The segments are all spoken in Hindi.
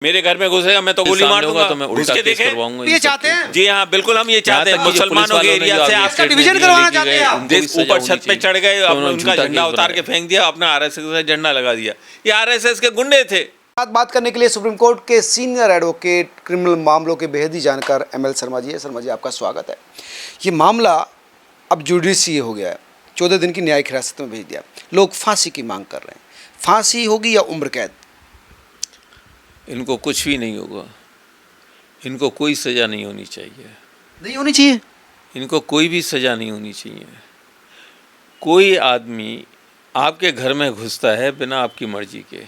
मेरे घर में घुसेगा मैं तो गोली मार दूंगा, तो मैं उल्टा केस करवाऊंगा। ये चाहते हैं? जी हाँ, बिल्कुल हम ये चाहते हैं। मुसलमानों के एरिया से आपका डिवीजन करवाना चाहते हैं आप? ऊपर छत पे चढ़ गए, उनका झंडा उतार के फेंक दिया, अपना आरएसएस का झंडा लगा दिया। ये आरएसएस के गुंडे थे। बात करने के लिए सुप्रीम कोर्ट के सीनियर एडवोकेट, क्रिमिनल मामलों के बेहद जानकार ML शर्मा जी है। शर्मा जी, आपका स्वागत है। ये मामला अब जुडिशरी हो गया है, 14 दिन की न्यायिक हिरासत में भेज दिया। लोग फांसी की मांग कर रहे हैं। फांसी होगी या उम्र कैद? इनको कुछ भी नहीं होगा, इनको कोई सज़ा नहीं होनी चाहिए। नहीं होनी चाहिए? इनको कोई भी सज़ा नहीं होनी चाहिए। कोई आदमी आपके घर में घुसता है बिना आपकी मर्जी के,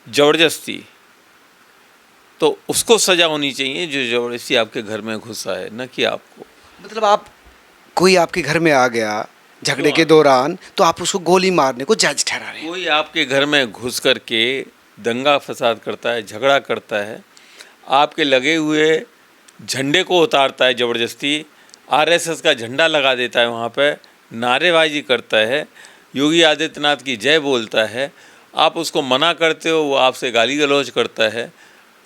ज़बरदस्ती, तो उसको सज़ा होनी चाहिए जो ज़बरदस्ती आपके घर में घुसा है, न कि आपको। मतलब आप, कोई आपके घर में आ गया झगड़े के दौरान, तो आप उसको गोली मारने को जायज़ ठहरा रहे हैं? कोई आपके घर में घुस कर के दंगा फसाद करता है, झगड़ा करता है, आपके लगे हुए झंडे को उतारता है ज़बरदस्ती, आरएसएस का झंडा लगा देता है, वहाँ पे नारेबाजी करता है, योगी आदित्यनाथ की जय बोलता है, आप उसको मना करते हो, वो आपसे गाली गलौज करता है,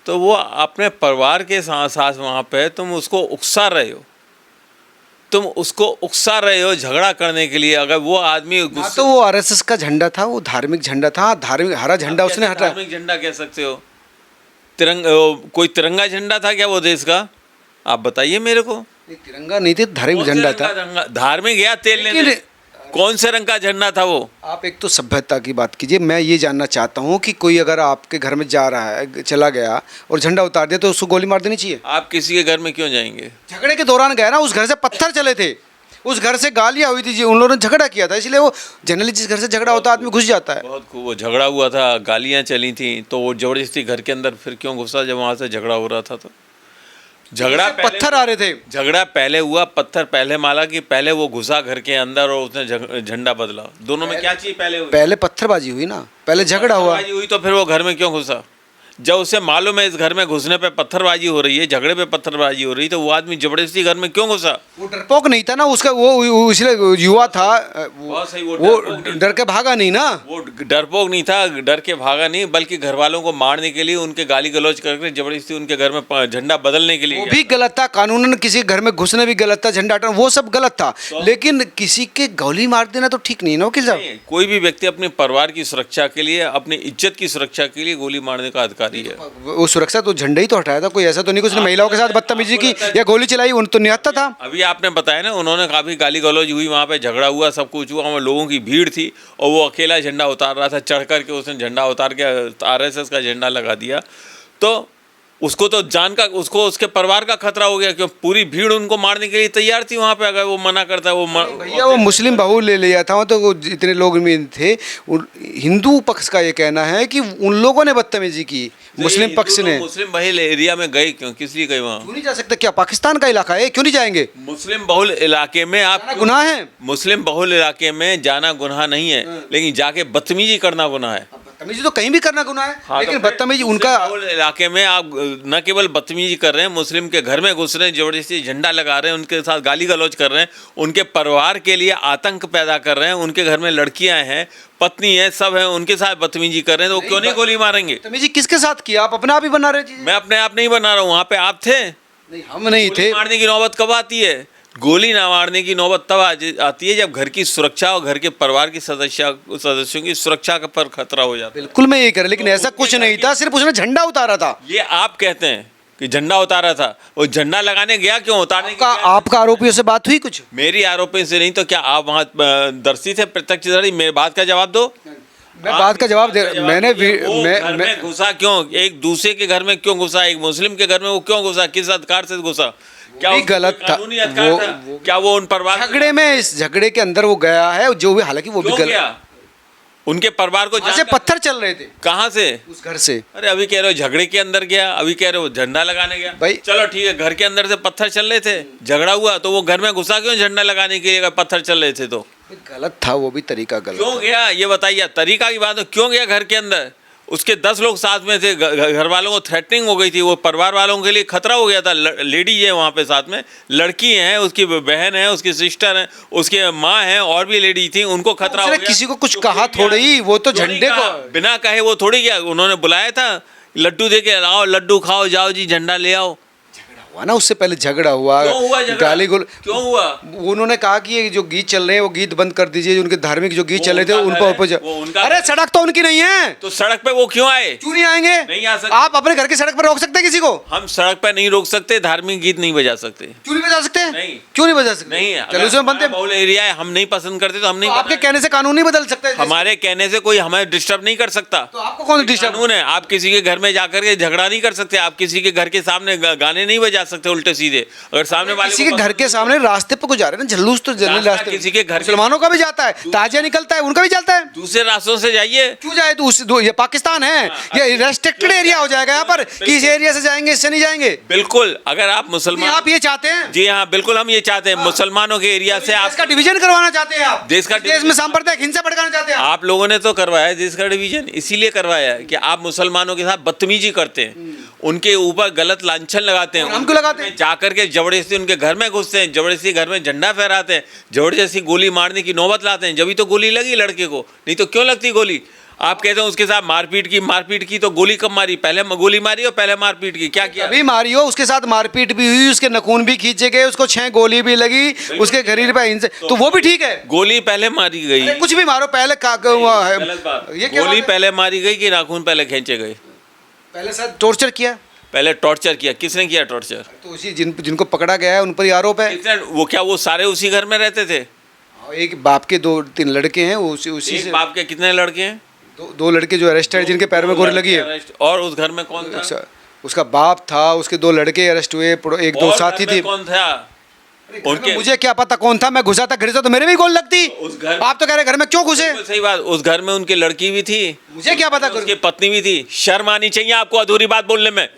तो वो अपने परिवार के साथ साथ वहाँ पे तुम उसको उकसा रहे हो, झगड़ा करने के लिए। अगर वो आदमी तो वो आरएसएस का झंडा था, वो धार्मिक झंडा था, धार्मिक हरा झंडा उसने हटाया। धार्मिक झंडा कह सकते हो? कोई तिरंगा झंडा था क्या वो देश का? आप बताइए मेरे को। तिरंगा नहीं थे, धार्मिक झंडा था। धार्मिक या तेल लेने, कौन से रंग का झंडा था वो? आप एक तो सभ्यता की बात कीजिए। मैं ये जानना चाहता हूँ कि कोई अगर आपके घर में जा रहा है, चला गया और झंडा उतार दिया, तो उसको गोली मार देनी चाहिए? आप किसी के घर में क्यों जाएंगे? झगड़े के दौरान गया ना, उस घर से पत्थर चले थे, उस घर से गालियाँ हुई थी जी, उन लोगों ने झगड़ा किया था, इसलिए वो जनरली जिस घर से झगड़ा होता है आदमी घुस जाता है। बहुत खूब, वो झगड़ा हुआ था, गालियाँ चली थी, तो वो जबरदस्ती घर के अंदर फिर क्यों घुसा जब वहाँ से झगड़ा हो रहा था? तो झगड़ा पत्थर आ रहे थे, झगड़ा पहले हुआ, पत्थर पहले माला कि पहले वो घुसा घर के अंदर और उसने झंडा बदला? दोनों में क्या चीज पहले हुई? पहले पत्थरबाजी हुई ना, पहले झगड़ा हुई, तो फिर वो घर में क्यों घुसा? जब उसे मालूम है इस घर में घुसने पे पत्थरबाजी हो रही है, झगड़े पे पत्थरबाजी हो रही है, तो वो आदमी जबरदस्ती घर में क्यों घुसा? वो डरपोक नहीं था ना उसका, वो इसलिए युवा था, वो डर के भागा नहीं ना। वो डरपोक नहीं था, डर के भागा नहीं, बल्कि घर वालों को मारने के लिए, उनके गाली गलौज करके जबरदस्ती उनके घर में झंडा बदलने के लिए। वो भी गलत था, कानूनन किसी घर में घुसना भी गलत था, झंडा हटाना वो सब गलत था, लेकिन किसी के गोली मार देना तो ठीक नहीं ना वकील साहब। कोई भी व्यक्ति अपने परिवार की सुरक्षा के लिए, अपनी इज्जत की सुरक्षा के लिए गोली मारने का अधिकार है। वो सुरक्षा तो झंडा ही तो हटाया था, कोई ऐसा तो नहीं कुछ महिलाओं के साथ बदतमीजी की या गोली चलाई, उन तो निहत्था था। अभी आपने बताया ना, उन्होंने काफी गाली गलौज हुई, वहाँ पे झगड़ा हुआ, सब कुछ हुआ, वहाँ लोगों की भीड़ थी और वो अकेला झंडा उतार रहा था, चढ़ करके उसने झंडा उतार के आरएसएस का झंडा लगा दिया, तो उसको तो जान का, उसको उसके परिवार का खतरा हो गया, क्यों पूरी भीड़ उनको मारने के लिए तैयार थी वहाँ पे। अगर वो मना करता है, भैया वो मुस्लिम बहू ले लिया था, तो वो इतने लोग में थे। हिंदू पक्ष का ये कहना है कि उन लोगों ने बदतमीजी की, मुस्लिम पक्ष ने। मुस्लिम बहुल एरिया में गए क्यों? किस लिए गए वहाँ? क्यों नहीं जा सकते? क्या पाकिस्तान का इलाका है, क्यों नहीं जाएंगे? मुस्लिम बहुल इलाके में आप गुनाह है? मुस्लिम बहुल इलाके में जाना गुनाह नहीं है, लेकिन जाके बदतमीजी करना गुनाह है। बदतमीजी तो कहीं भी करना गुनाह है। हाँ, लेकिन बदतमीजी उनका इलाके में आप न केवल बदतमीजी कर रहे हैं, मुस्लिम के घर में घुस रहे हैं, जबरदस्ती झंडा लगा रहे हैं, उनके साथ गाली गलौज कर रहे हैं, उनके परिवार के लिए आतंक पैदा कर रहे हैं, उनके घर में लड़कियां हैं, पत्नी है, सब है, उनके साथ बदतमीजी कर रहे हैं, तो क्यों नहीं गोली मारेंगे? बदतमीजी किसके साथ किया? आप अपना आप ही बना रहे हैं। मैं अपने आप नहीं बना रहा हूँ, वहाँ पे आप थे? नहीं, हम नहीं थे। मारने की नौबत कब आती है? गोली ना मारने की नौबत तब आती है जब घर की सुरक्षा और घर के परिवार की सदस्यों की सुरक्षा पर खतरा हो जाता है। बिल्कुल मैं यही कर, लेकिन ऐसा कुछ नहीं था, सिर्फ उसने झंडा उतारा था। ये आप कहते हैं कि झंडा उतारा था, वो झंडा लगाने गया क्यों? उतारने का आपका आरोपियों से बात हुई कुछ? मेरी आरोपी से नहीं, तो क्या आप वहाँ दर्शी थे, प्रत्यक्षदर्शी? मेरे बात का जवाब दो। मैं बात का जवाब दे, मैंने घुसा क्यों? एक दूसरे के घर में क्यों घुसा? एक मुस्लिम के घर में वो क्यों घुसा? किस अधिकार से घुसा? क्या गलत था वो? क्या वो उन परिवार झगड़े में, इस झगड़े के अंदर वो गया है जो भी, हालांकि वो भी गलत। उनके परिवार को जैसे पत्थर चल रहे थे। कहाँ से? उस घर से। अरे अभी कह रहे हो झगड़े के अंदर गया, अभी कह रहे हो झंडा लगाने गया। भाई चलो ठीक है, घर के अंदर से पत्थर चल रहे थे, झगड़ा हुआ, तो वो घर में घुसा क्यों झंडा लगाने के लिए? अगर पत्थर चल रहे थे तो गलत था, वो भी तरीका गलत। क्यों गया ये बताइए? तरीका की बात है, क्यों गया घर के अंदर? उसके 10 लोग साथ में थे, घर वालों को थ्रेटनिंग हो गई थी, वो परिवार वालों के लिए खतरा हो गया था। लेडीज है वहाँ पे साथ में, लड़की है, उसकी बहन है, उसकी सिस्टर है, उसकी माँ है, और भी लेडी थी, उनको खतरा हो गया। किसी को कुछ कहा थोड़ी, वो तो झंडे को बिना कहे वो थोड़ी गया। उन्होंने बुलाया था लड्डू दे के लाओ, लड्डू खाओ, जाओ जी झंडा ले आओ। हुआ ना, उससे पहले झगड़ा हुआ, क्यों हुआ झगड़ा? गाली गोल क्यों हुआ? उन्होंने कहा कि ये जो गीत चल रहे हैं वो गीत बंद कर दीजिए, उनके धार्मिक जो गीत वो चल रहे थे उनका उन घर पर है, ऊपर वो उनका अरे सड़क तो उनकी नहीं है, तो सड़क पे वो क्यों आए? क्यों नहीं आएंगे? नहीं आ सकते। आप अपने घर की सड़क पर रोक सकते हैं किसी को? हम सड़क पे नहीं रोक सकते, धार्मिक गीत नहीं बजा सकते। क्यों नहीं बजा सकते? नहीं। क्यों नहीं बजा सकते? नहीं, चलो उसमें बनते, बहुल एरिया है, हम नहीं पसंद करते तो हम नहीं। आपके कहने से कानून नहीं बदल सकते? हमारे कहने से कोई हमें डिस्टर्ब नहीं कर सकता। तो आपको कौन डिस्टर्ब? कानून है, आप किसी के घर में जाकर के झगड़ा नहीं कर सकते, आप किसी के घर के सामने गाने नहीं बजा सकते उल्टे सीधे। अगर सामने वाले किसी के घर के सामने रास्ते पे को जा रहे हैं ना, जुलूस तो जनरल रास्ता रास्ते किसी के घर के- मुसलमानों का भी जाता है, ताजिया निकलता है, उनका भी चलता है। दूसरे रास्तों से जाइए। क्यों जाए? तो ये पाकिस्तान है, ये रेस्ट्रिक्टेड एरिया हो जाएगा यहाँ पर कि इस एरिया से जाएंगे, इससे नहीं जाएंगे। बिल्कुल, अगर आप मुसलमान, आप ये चाहते हैं? जी हाँ बिल्कुल, हम ये चाहते हैं मुसलमानों के एरिया से आप देश का डिवीजन करवाना चाहते हैं आप? देश का देश में सांप्रदायिक हिंसा भड़काना चाहते हैं आप? आप लोगों ने तो करवाया है देश का डिवीजन, इसीलिए करवाया है कि आप मुसलमानों के साथ बदतमीजी करते हैं, उनके ऊपर गलत लांछन लगाते हैं, और हम क्यों लगाते हैं? जाकर के जबरदस्ती उनके घर में घुसते हैं, जबरदस्ती घर में झंडा फहराते हैं, जबरदस्ती गोली मारने की नौबत लाते हैं। जब तो गोली लगी लड़के को, नहीं तो क्यों लगती गोली? आप कहते हैं उसके साथ मारपीट की तो गोली कब मारी? पहले गोली मारी और पहले मारपीट की? क्या किया? अभी मारी हो, उसके साथ मारपीट भी हुई, उसके नखून भी खींचे गए, उसको 6 गोली भी लगी, उसके शरीर पे हिंसा, तो वो भी ठीक है। गोली पहले मारी गई, अरे कुछ भी मारो, पहले गलत बात। ये क्या गोली बात है? पहले मारी गई कि नाखून पहले खींचे गए? पहले साथ टॉर्चर किया, पहले टॉर्चर किया। किसने किया टॉर्चर? तो उसी जिनको पकड़ा गया है उन पर ही आरोप है। किसने? वो क्या वो सारे उसी घर में रहते थे? एक बाप के 2-3 लड़के हैं, वो उसी एक से बाप के कितने लड़के हैं? दो लड़के जो अरेस्ट है, जिनके पैर में गोली लगी है। अरेस्ट। और उस घर में कौन था? उसका बाप था, उसके 2 लड़के अरेस्ट हुए, एक दो और साथी घर में थे। कौन था? उनके मुझे क्या पता कौन था, मैं घुसा था घर से तो मेरे भी गोल लगती। उस घर- आप तो कह रहे घर में क्यों घुसे? बिल्कुल सही बात। उस घर में उनकी लड़की भी थी, मुझे क्या पता उसकी पत्नी भी थी। शर्म आनी चाहिए आपको अधूरी बात बोलने में।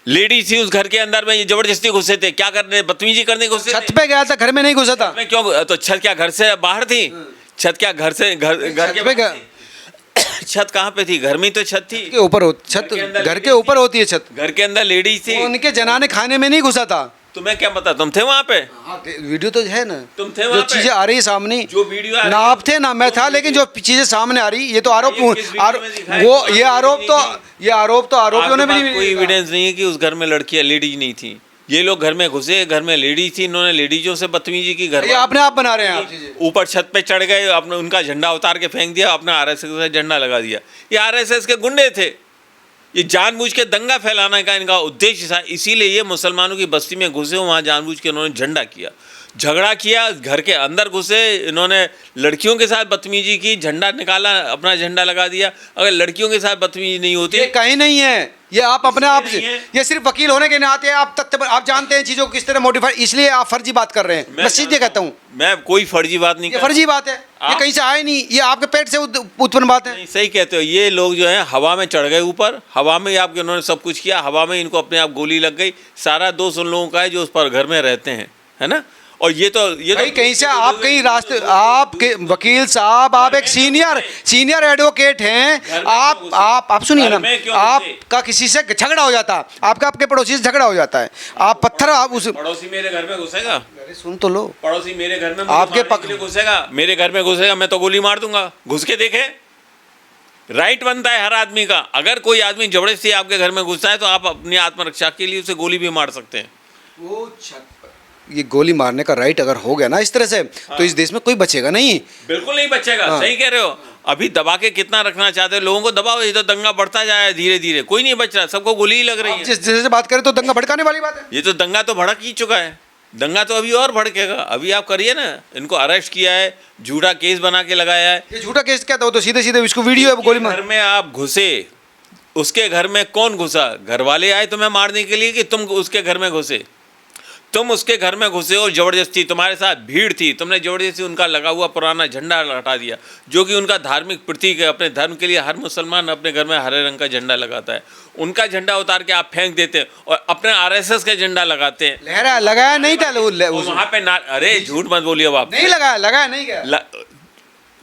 लेडी थी उस घर के अंदर में, ये जबरदस्ती घुसे थे। क्या करने? बदतमीजी करने घुसे छत थे। पे गया था, घर में नहीं घुसा था। मैं क्यों? तो छत क्या घर से बाहर थी? छत क्या घर से घर के छत पे बाहर गया। थी? छत कहाँ पे थी? घर में तो छत थी। के ऊपर छत, घर के अंदर घर के लेडीज ऊपर होती है छत। घर के अंदर लेडीज थी। वो उनके जनाने खाने में नहीं घुसा था। तुम्हें क्या पता? तुम थे वहाँ पे? वीडियो तो है ना, तुम थे जो वहाँ पे? चीजें आ रही है सामने, जो वीडियो आ रही ना है, आप थे ना मैं था, लेकिन जो चीजें सामने आ रही, ये तो आरोप ये किस वीडियो में दिखाया? वो कोई ये आरोप तो नहीं आरोपियों ने भी आपके नहीं पास कोई एविडेंस नहीं है कि उस घर में लड़कियां लेडीज नहीं थी। ये लोग घर में घुसे, घर में लेडीज थी, इन्होंने लेडीजों से बदतमीजी की। घर ये आपने आप बना रहे हैं आप चीजें। ऊपर छत पे चढ़ गए, अपने उनका झंडा उतार के फेंक दिया, अपना आरएसएस का झंडा लगा दिया। ये आरएसएस के गुंडे थे। ये जानबूझ के दंगा फैलाने का इनका उद्देश्य था, इसीलिए ये मुसलमानों की बस्ती में घुसे, वहाँ जानबूझ के उन्होंने झंडा किया, झगड़ा किया, घर के अंदर घुसे, इन्होंने लड़कियों के साथ बदतमीजी की, झंडा निकाला, अपना झंडा लगा दिया। अगर लड़कियों के साथ बदतमीजी नहीं होती, ये कहीं नहीं है, ये आप अपने आप से, नहीं है। ये सिर्फ वकील होने के नाते आप तथ्य आप जानते हैं चीजों को किस तरह मॉडिफाई, इसलिए आप फर्जी बात कर रहे हैं। मैं सीधे कहता हूँ मैं कोई फर्जी बात नहीं ये कर फर्जी बात है, ये आप- कहीं से आए नहीं, ये आपके पेट से उत्पन्न बात है। नहीं, सही कहते हो। ये लोग जो है हवा में चढ़ गए ऊपर, हवा में ही आपके उन्होंने सब कुछ किया, हवा में इनको अपने आप गोली लग गई। सारा दोष उन लोगों का है जो उस पर घर में रहते हैं, है ना। और ये तो भाई कहीं से आप कहीं रास्ते, आपके वकील साहब, आप एक सीनियर एडवोकेट हैं, आप सुनिए घर में क्यों ना, घुसे? आपका किसी से झगड़ा हो जाता, आपका आपके पड़ोसी से झगड़ा हो जाता है, आप पत्थर आप उस, पड़ोसी मेरे घर में घुसेगा? अरे सुन तो लो, पड़ोसी मेरे घर में मुझे आपके मारने के लिए घुसेगा? मेरे घर में घुसेगा, मैं तो गोली मार दूंगा। घुस के देखे, राइट बनता है हर आदमी का। अगर कोई आदमी जबरदस्ती आपके घर में घुसता है तो आप अपनी आत्मरक्षा के लिए उसे गोली भी मार सकते हैं। वो ये गोली मारने का राइट अगर हो गया ना इस तरह से, तो इस देश में कोई बचेगा नहीं। बिल्कुल नहीं बचेगा। हाँ। सही कह रहे हो। अभी दबा के कितना रखना चाहते हो? लोगों को दबाओ, ये तो दंगा बढ़ता जाए धीरे धीरे, कोई नहीं बच रहा, सबको गोली ही लग रही आप है। जिस जैसे बात करें तो दंगा भड़काने वाली बात है। ये तो दंगा तो भड़क ही चुका है, दंगा तो अभी और भड़केगा। अभी आप करिए ना, इनको अरेस्ट किया है, झूठा केस बना के लगाया है। ये झूठा केस क्या था, वो तो सीधे सीधे इसको वीडियो है गोली मार। घर में आप घुसे, उसके घर में कौन घुसा? घर वाले आए तुम्हें मारने के लिए कि तुम उसके घर में घुसे? तुम उसके घर में घुसे और जबरदस्ती, तुम्हारे साथ भीड़ थी, तुमने जबरदस्ती उनका लगा हुआ पुराना झंडा हटा दिया, जो कि उनका धार्मिक प्रतीक है। अपने धर्म के लिए हर मुसलमान अपने घर में हरे रंग का झंडा लगाता है। उनका झंडा उतार के आप फेंक देते हैं और अपने आरएसएस का झंडा लगाते हैं। लहरा लगाया नहीं था और वहाँ पे अरे झूठ मत बोलिए आप। नहीं लगाया नहीं गया,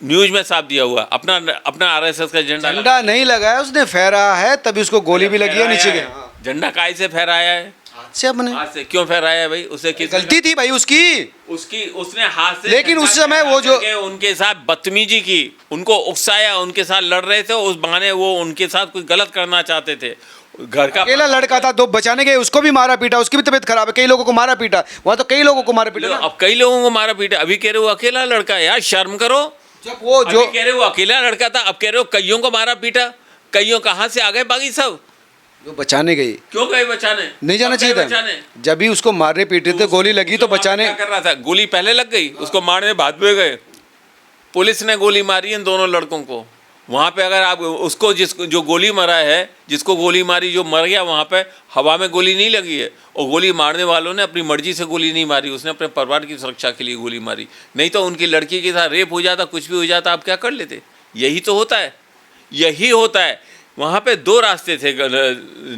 न्यूज में साफ दिया हुआ, अपना आरएसएस का झंडा झंडा नहीं लगाया उसने, फहरा है तभी उसको गोली भी लगी है नीचे के। झंडा काहे से फहराया है? से अपने हाथ से क्यों फहराया है भाई? उसे किस गलती थी भाई उसकी, उसने हाथ से, लेकिन उस झंडा समय वो फहरा जो करके उनके साथ बदतमीजी की, उनको उकसाया, उनके साथ लड़ रहे थे, उस बहाने वो उनके साथ कुछ गलत करना चाहते थे। घर का अकेला लड़का था, दो बचाने गए, उसको भी मारा पीटा, उसकी भी तबीयत खराब है, कई लोगों को मारा पीटा, वहाँ तो कई लोगों को मारा पीटा ना। अब कई लोगों को मारा पीटा, अभी कह रहे हो अकेला लड़का है, यार शर्म करो। जब वो अभी जो कह रहे हो अकेला लड़का था, अब कह रहे हो कईयों को मारा पीटा, कईयों कहाँ से आ गए बागी सब? जो बचाने गई, क्यों गए बचाने? नहीं जाना कब गए चाहिए बचाने? था, जब भी उसको मारे पीटे थे, गोली लगी तो बचाने, क्या कर रहा था? गोली पहले लग गई, उसको मारने बाद में गए। पुलिस ने गोली मारी इन दोनों लड़कों को। वहाँ पे अगर आप उसको जो गोली मारा है, जिसको गोली मारी, जो मर गया, वहाँ पे हवा में गोली नहीं लगी है, और गोली मारने वालों ने अपनी मर्जी से गोली नहीं मारी, उसने अपने परिवार की सुरक्षा के लिए गोली मारी। नहीं तो उनकी लड़की के साथ रेप हो जाता, कुछ भी हो जाता, आप क्या कर लेते? यही तो होता है, यही होता है। वहाँ पे दो रास्ते थे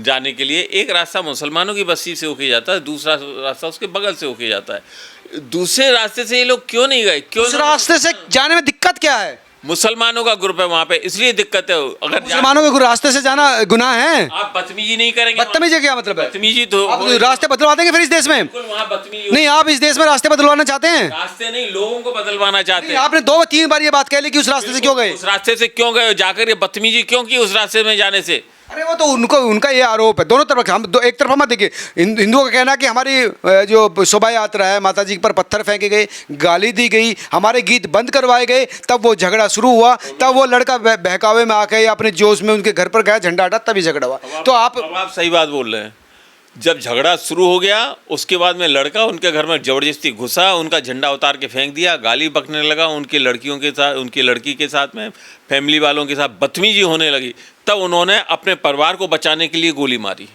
जाने के लिए, एक रास्ता मुसलमानों की बस्ती से होके जाता है, दूसरा रास्ता उसके बगल से होके जाता है। दूसरे रास्ते से ये लोग क्यों नहीं गए? क्यों उस रास्ते से जाने में दिक्कत क्या है? मुसलमानों का ग्रुप है वहाँ पे, इसलिए दिक्कत है। अगर मुसलमानों के रास्ते से जाना गुनाह है? आप बदतमीजी नहीं करेंगे। बदतमीजी क्या मतलब है? बदतमीजी तो आप रास्ते बदलवा देंगे फिर इस देश में? बिल्कुल, वहाँ बदतमीजी नहीं, आप इस देश में रास्ते बदलवाना चाहते हैं? रास्ते नहीं, लोगों को बदलवाना चाहते हैं। आपने 2-3 बार ये बात कह ली कि उस रास्ते से क्यों गए? उस रास्ते से क्यों गए? जाकर ये बदतमीजी क्यों की उस रास्ते में जाने से? अरे वो तो उनका ये आरोप है, दोनों तरफ, हम एक तरफा मत देखिए। हिंदुओं का कहना है कि हमारी जो शोभा यात्रा है, माता जी पर पत्थर फेंके गए, गाली दी गई, हमारे गीत बंद करवाए गए, तब वो झगड़ा शुरू हुआ, तब वो लड़का बहकावे में आके या अपने जोश में उनके घर पर गया, झंडा हटा, तभी झगड़ा हुआ। तो अब आप सही बात बोल रहे हैं। जब झगड़ा शुरू हो गया, उसके बाद में लड़का उनके घर में ज़बरदस्ती घुसा, उनका झंडा उतार के फेंक दिया, गाली बकने लगा, उनकी लड़कियों के साथ, उनकी लड़की के साथ में, फैमिली वालों के साथ बदतमीजी होने लगी। तब उन्होंने अपने परिवार को बचाने के लिए गोली मारी।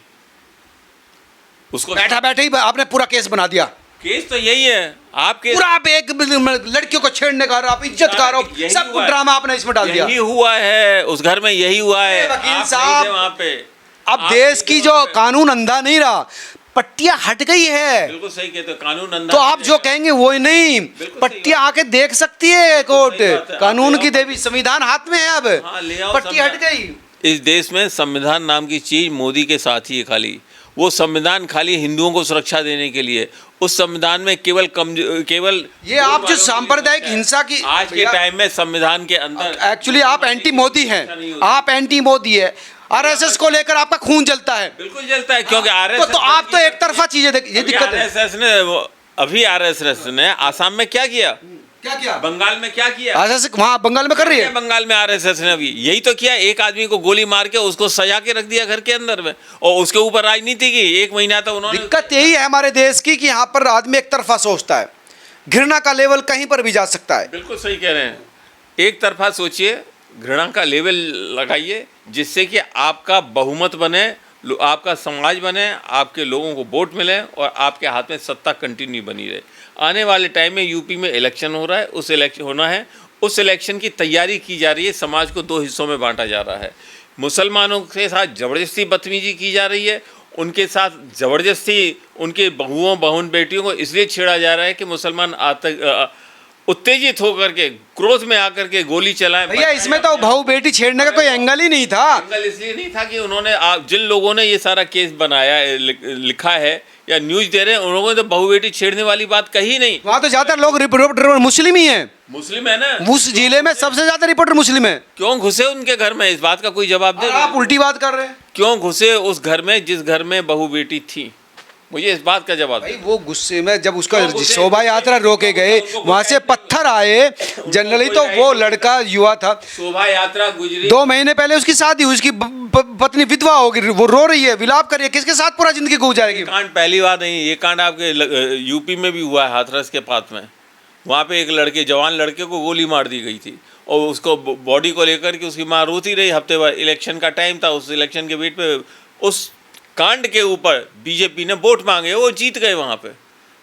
उसको बैठा बैठे ही आपने पूरा केस बना दिया। केस तो यही है आपके, पूरा आप एक लड़कियों को छेड़ने का आरोप, इज्जत का आरोप, सब कुछ ड्रामा आपने इसमें डाल दिया। यही हुआ है उस घर में, यही हुआ है। वकील आप साहब, नहीं थे वहाँ पे। अब देश की जो कानून अंधा नहीं रहा, पट्टियां हट गई है। बिल्कुल सही कहते हो, कानून अंधा तो आप जो कहेंगे वो ही नहीं, पट्टियां आके देख सकती है कोर्ट, कानून की देवी, संविधान हाथ में है। अब पट्टी हट गई। इस देश में संविधान नाम की चीज मोदी के साथ ही है। खाली वो संविधान खाली हिंदुओं को सुरक्षा देने के लिए, उस संविधान में केवल ये आप जो सांप्रदायिक हिंसा की आज के टाइम में संविधान के अंदर, एक्चुअली आप एंटी मोदी हैं, आप एंटी मोदी है। आरएसएस को लेकर आपका खून जलता है। बिल्कुल जलता है, क्योंकि आरएसएस तो आप तो एक तरफा चीजें देख, ये दिक्कत है। आरएसएस ने आसाम में क्या किया, क्या किया, बंगाल में क्या किया, आरएसएस वहाँ बंगाल में कर रही है। बंगाल में आरएसएस ने अभी यही तो किया। एक आदमी को गोली मार के उसको सजा के रख दिया घर के अंदर में, और उसके ऊपर राजनीति की 1 महीना तक उन्होंने। दिक्कत यही है हमारे देश की कि यहाँ पर आदमी एक तरफा सोचता है, घृणा का लेवल कहीं पर भी जा सकता है। बिल्कुल सही कह रहे हैं, एक तरफा सोचिए, घृणा का लेवल लगाइए, जिससे कि आपका बहुमत बने, आपका समाज बने, आपके लोगों को वोट मिले, और आपके हाथ में सत्ता कंटिन्यू बनी रहे। आने वाले टाइम में यूपी में इलेक्शन हो रहा है, उस इलेक्शन की तैयारी की जा रही है। समाज को 2 हिस्सों में बांटा जा रहा है। मुसलमानों के साथ ज़बरदस्ती बदतमीजी की जा रही है, उनके साथ ज़बरदस्ती उनके बहुओं बहन बेटियों को इसलिए छेड़ा जा रहा है कि मुसलमान उत्तेजित होकर के, क्रोध में आकर के गोली चलाएं। भैया इसमें तो बहू बेटी छेड़ने का कोई एंगल ही नहीं था। एंगल इसलिए नहीं था कि उन्होंने, जिन लोगों ने ये सारा केस बनाया, लिखा है या न्यूज दे रहे हैं, उन लोगों ने तो बहू बेटी छेड़ने वाली बात कही नहीं। वहाँ तो ज्यादातर लोग रिपोर्टर मुस्लिम ही हैं। मुस्लिम है ना, उस जिले में सबसे ज्यादा रिपोर्टर मुस्लिम है। क्यों घुसे उनके घर में, इस बात का कोई जवाब दे। आप उल्टी बात कर रहे हैं। क्यों घुसे उस घर में जिस घर में बहू बेटी थी, मुझे इस बात का जवाब। भाई वो गुस्से में जब उसका शोभा यात्रा रोके गए, वहां से पत्थर आए, जनरली तो वो लड़का युवा था, शोभा यात्रा गुजरी, 2 महीने पहले उसकी शादी हुई, उसकी पत्नी विधवा होगी, वो रो रही है, विलाप कर रही है, किसके साथ पूरा जिंदगी गुजारेगी। कांड पहली बार नहीं, ये कांड आपके यूपी में भी हुआ है, हाथरस के पास में। वहाँ पे एक जवान लड़के को गोली मार दी गई थी, और उसको बॉडी को लेकर के उसकी माँ रोती रही हफ्ते भर। इलेक्शन का टाइम था, उस इलेक्शन के वेट पे उस कांड के ऊपर बीजेपी ने वोट मांगे, वो जीत गए वहाँ पे।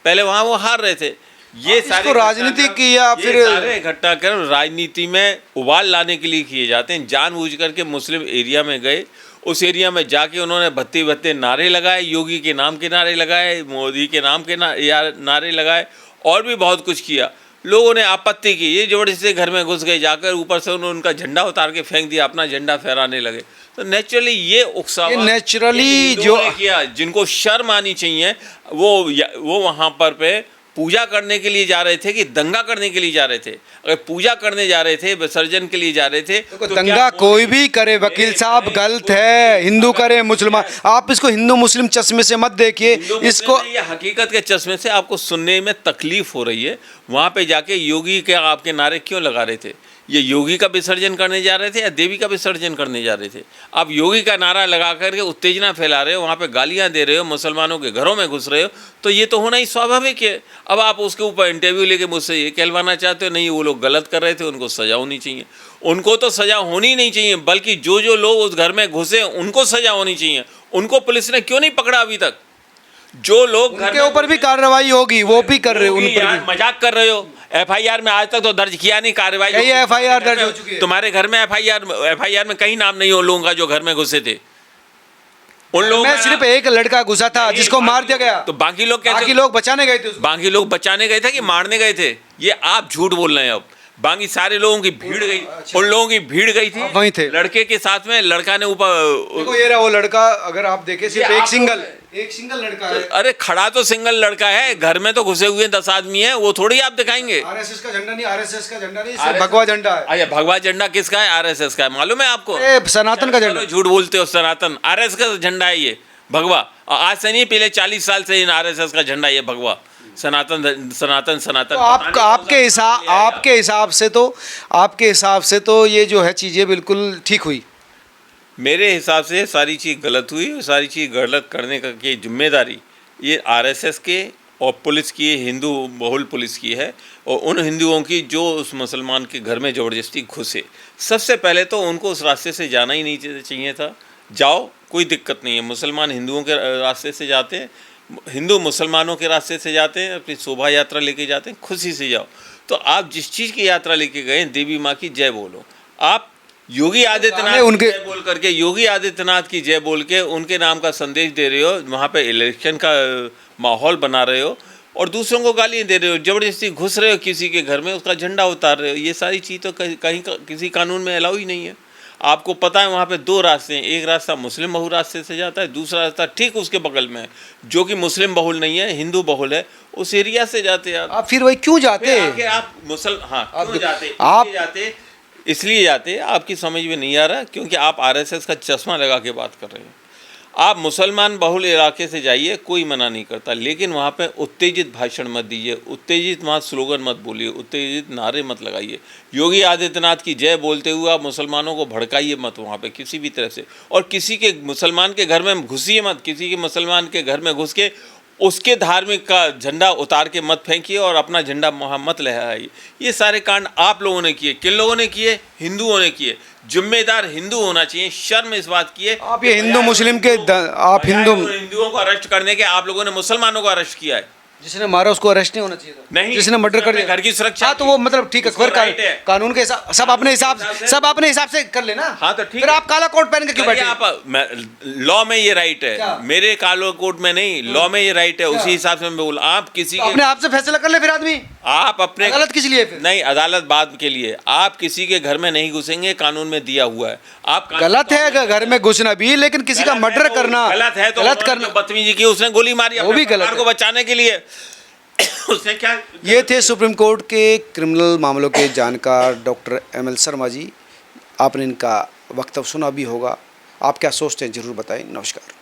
पहले वहाँ वो हार रहे थे। ये सारे राजनीति की या फिर सारे घटनाक्रम राजनीति में उबाल लाने के लिए किए जाते हैं। जानबूझ करके मुस्लिम एरिया में गए, उस एरिया में जाके उन्होंने भत्ते भत्ते नारे लगाए, योगी के नाम के नारे लगाए, मोदी के नाम के नारे लगाए, और भी बहुत कुछ किया। लोगों ने आपत्ति की, ये जबरदस्ती घर में घुस गए, जाकर ऊपर से उन्होंने उनका झंडा उतार के फेंक दिया, अपना झंडा फहराने लगे। तो नेचुरली ये उकसावा ये naturally इन हिंदुओं जो- ने किया, जिनको शर्म आनी चाहिए, वो वहाँ पे पूजा करने के लिए जा रहे थे कि दंगा करने के लिए जा रहे थे? अगर पूजा करने जा रहे थे, विसर्जन के लिए जा रहे थे, देखो, तो दंगा क्या कोई भी करे वकील साहब गलत है, हिंदू करे मुसलमान, आप इसको हिंदू मुस्लिम चश्मे से मत देखिए हिंदू मुस्लिम इसको। नहीं, ये हकीकत के चश्मे से आपको सुनने में तकलीफ हो रही है। वहाँ पे जाके योगी के आपके नारे क्यों लगा रहे थे? ये योगी का विसर्जन करने जा रहे थे या देवी का विसर्जन करने जा रहे थे? आप योगी का नारा लगा करके उत्तेजना फैला रहे हो, वहाँ पे गालियाँ दे रहे हो, मुसलमानों के घरों में घुस रहे हो, तो ये तो होना ही स्वाभाविक है। अब आप उसके ऊपर इंटरव्यू लेके मुझसे ये कहलवाना चाहते हो नहीं वो लोग गलत कर रहे थे, उनको सजा होनी चाहिए। उनको तो सजा होनी नहीं चाहिए, बल्कि जो जो लोग उस घर में घुसे उनको सजा होनी चाहिए। उनको पुलिस ने क्यों नहीं पकड़ा अभी तक? जो लोग घर उनके में ऊपर भी कार्रवाई होगी, वो भी कर रहे हो, उन होगी पर यार, भी। मजाक कर रहे हो। एफआईआर में आज तक तो दर्ज किया नहीं, कार्रवाई कई FIR दर्ज हो चुकी है। तुम्हारे घर में एफआईआर में कहीं नाम नहीं हो लोगों का जो घर में घुसे थे। उन लोगों मैं का सिर्फ एक लड़का घुसा था जिसको मार दिया गया, तो बाकी लोग बाकी कैसे? लोग बचाने गए थे उसको। बाकी लोग बचाने गए थे कि मारने गए थे? ये आप झूठ बोल रहे हैं। अब बाकी सारे लोगों की भीड़ गई, उन लोगों की भीड़ गई थी आप वहीं थे। लड़के के साथ में, लड़का ने ऊपर। देखो ये रहा वो लड़का, अगर आप देखें सिर्फ ये एक आप सिंगल लोग- एक सिंगल लड़का है। अरे खड़ा तो सिंगल लड़का है, घर में तो घुसे हुए 10 आदमी है, वो थोड़ी आप दिखाएंगे। आरएसएस का झंडा नहीं, आरएसएस का झंडा नहीं, सिर्फ भगवा झंडा है। अच्छा, भगवा झंडा किसका है? आरएसएस का है, मालूम है आपको? ए, सनातन का झंडा। चलो, झूठ बोलते हो, सनातन आरएसएस का झंडा है ये भगवा। और आज से नहीं, पहले 40 साल से इन आरएसएस का झंडा ये भगवा, सनातन सनातन सनातन। तो पता नहीं आपके हिसाब से तो ये जो है चीजें बिल्कुल ठीक हुई। मेरे हिसाब से सारी चीज़ गलत हुई, और सारी चीज़ गलत करने का की जिम्मेदारी ये आरएसएस के और पुलिस की, हिंदू बहुल पुलिस की है, और उन हिंदुओं की जो उस मुसलमान के घर में ज़बरदस्ती घुसे। सबसे पहले तो उनको उस रास्ते से जाना ही नहीं चाहिए था। जाओ, कोई दिक्कत नहीं है, मुसलमान हिंदुओं के रास्ते से जाते हैं, हिंदू मुसलमानों के रास्ते से जाते हैं, अपनी शोभा यात्रा लेके जाते हैं, खुशी से जाओ। तो आप जिस चीज़ की यात्रा लेके गए, देवी माँ की जय बोलो। आप योगी आदित्यनाथ उनके- की जय बोल करके, योगी आदित्यनाथ की जय बोल के उनके नाम का संदेश दे रहे हो, वहाँ पे इलेक्शन का माहौल बना रहे हो, और दूसरों को गालियाँ दे रहे हो, ज़बरदस्ती घुस रहे हो किसी के घर में, उसका झंडा उतार रहे हो। ये सारी चीज़ तो कहीं किसी कानून में अलाउ ही नहीं है। आपको पता है वहाँ पे 2 रास्ते हैं, एक रास्ता मुस्लिम बहुल रास्ते से जाता है, दूसरा रास्ता ठीक उसके बगल में है जो कि मुस्लिम बहुल नहीं है, हिंदू बहुल है, उस एरिया से जाते हैं आप फिर वही क्यों जाते? फिर आके आप क्यों जाते? आप- इसलिए जाते, आपकी समझ में नहीं आ रहा, क्योंकि आप आरएसएस का चश्मा लगा के बात कर रहे हैं। आप मुसलमान बहुल इलाके से जाइए, कोई मना नहीं करता, लेकिन वहाँ पे उत्तेजित भाषण मत दीजिए, उत्तेजित वहाँ स्लोगन मत बोलिए, उत्तेजित नारे मत लगाइए। योगी आदित्यनाथ की जय बोलते हुए आप मुसलमानों को भड़काइए मत वहाँ पे किसी भी तरह से, और किसी के मुसलमान के घर में घुसिए मत, किसी के मुसलमान के घर में घुस के उसके धार्मिक का झंडा उतार के मत फेंकिए और अपना झंडा वहाँ मत लहराइए। ये सारे कांड आप लोगों ने किए। किन लोगों ने किए? हिंदुओं ने किए। जिम्मेदार हिंदू होना चाहिए, शर्म इस बात की है। आप ये हिंदू मुस्लिम के आप हिंदुओं को अरेस्ट करने के आप लोगों ने मुसलमानों को अरेस्ट किया है। जिसने मारा उसको अरेस्ट नहीं होना चाहिए था। नहीं, जिसने मर्डर कर दिया घर की सुरक्षा हाँ, तो वो मतलब ठीक है, उसको फिर right है। कानून के हिसाब सब अपने हिसाब से कर लेना। हाँ, तो ठीक फिर है। आप काला कोट पहन के क्यों बैठे? लॉ में ये राइट क्या? है, मेरे कालो कोर्ट में नहीं, लॉ में ये राइट है, उसी हिसाब से मैं बोल। आप किसी तो के अपने आप से फैसला कर ले फिर आदमी। आप अपने गलत किस लिए फिर? नहीं, अदालत बाद के लिए। आप किसी के घर में नहीं घुसेंगे, कानून में दिया हुआ है। आप गलत है घर में घुसना भी, लेकिन किसी का मर्डर करना गलत है। तो गलत उन्होंने करना। जो बदतमीजी की, उसने गोली मारी वो भी अपने गलत परिवार को है। बचाने के लिए। उसने क्या? ये थे सुप्रीम कोर्ट के क्रिमिनल मामलों के जानकार डॉक्टर ML शर्मा जी। आपने इनका वक्तव्य सुना भी होगा, आप क्या सोचते हैं ज़रूर बताएं। नमस्कार।